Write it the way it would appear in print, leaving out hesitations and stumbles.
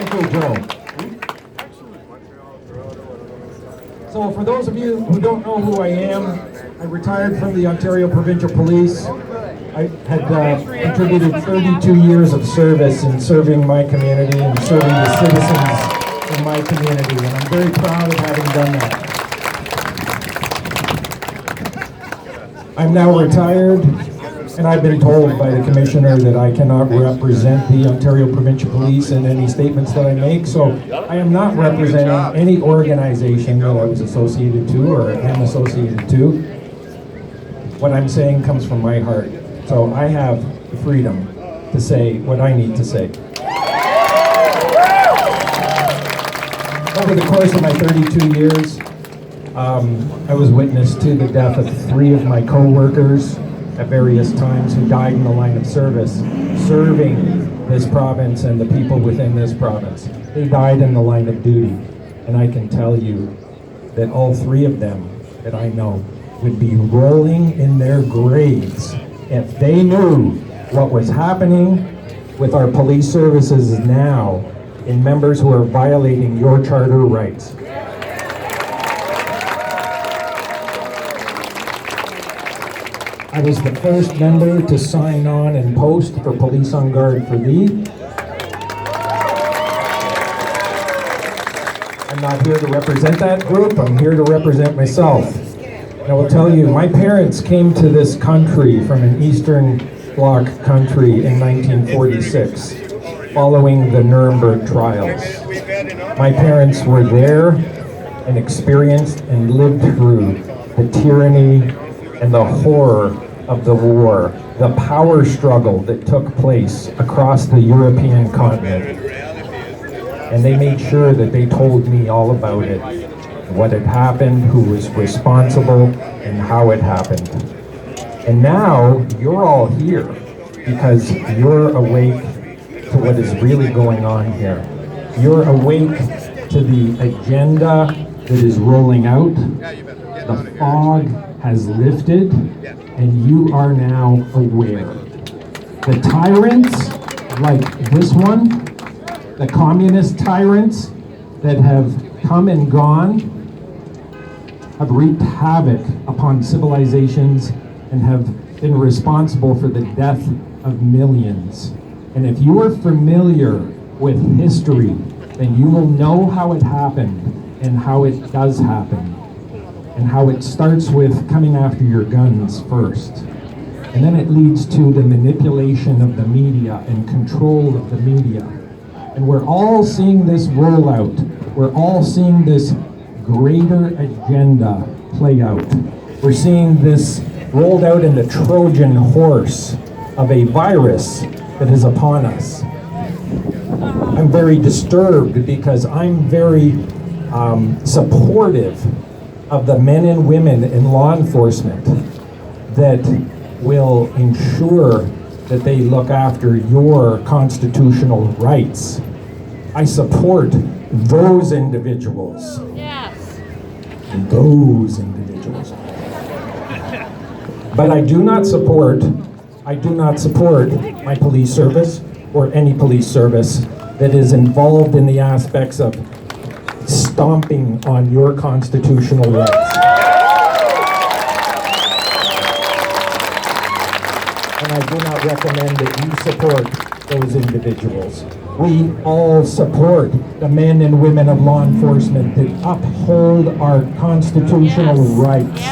Thank you, Joe. So for those of you who don't know who I am, I retired from the Ontario Provincial Police. I had contributed 32 years of service in serving my community and serving the citizens in my community, and I'm very proud of having done that. I'm now retired, and I've been told by the Commissioner that I cannot represent the Ontario Provincial Police in any statements that I make, so I am not representing any organization that I was associated to or am associated to. What I'm saying comes from my heart, so I have the freedom to say what I need to say. Over the course of my 32 years, I was witness to the death of 3 of my co-workers at various times who died in the line of service, serving this province and the people within this province. They died in the line of duty, and I can tell you that all 3 of them that I know would be rolling in their graves if they knew what was happening with our police services now in members who are violating your charter rights. I was the first member to sign on and post for Police on Guard for Thee. I'm not here to represent that group, I'm here to represent myself. And I will tell you, my parents came to this country from an Eastern Bloc country in 1946, following the Nuremberg trials. My parents were there and experienced and lived through the tyranny and the horror of the war, the power struggle that took place across the European continent. And they made sure that they told me all about it, what had happened, who was responsible, and how it happened. And now you're all here because you're awake to what is really going on here. You're awake to the agenda that is rolling out. The fog has lifted, and you are now aware. The tyrants like this one, the communist tyrants that have come and gone, have wreaked havoc upon civilizations and have been responsible for the death of millions. And if you are familiar with history, then you will know how it happened and how it does happen, and how it starts with coming after your guns first. And then it leads to the manipulation of the media and control of the media. And we're all seeing this roll out. We're all seeing this greater agenda play out. We're seeing this rolled out in the Trojan horse of a virus that is upon us. I'm very disturbed because I'm very supportive of the men and women in law enforcement that will ensure that they look after your constitutional rights. I support those individuals. Yes. Those individuals. But I do not support my police service or any police service that is involved in the aspects of stomping on your constitutional rights. And I do not recommend that you support those individuals. We all support the men and women of law enforcement that uphold our constitutional rights.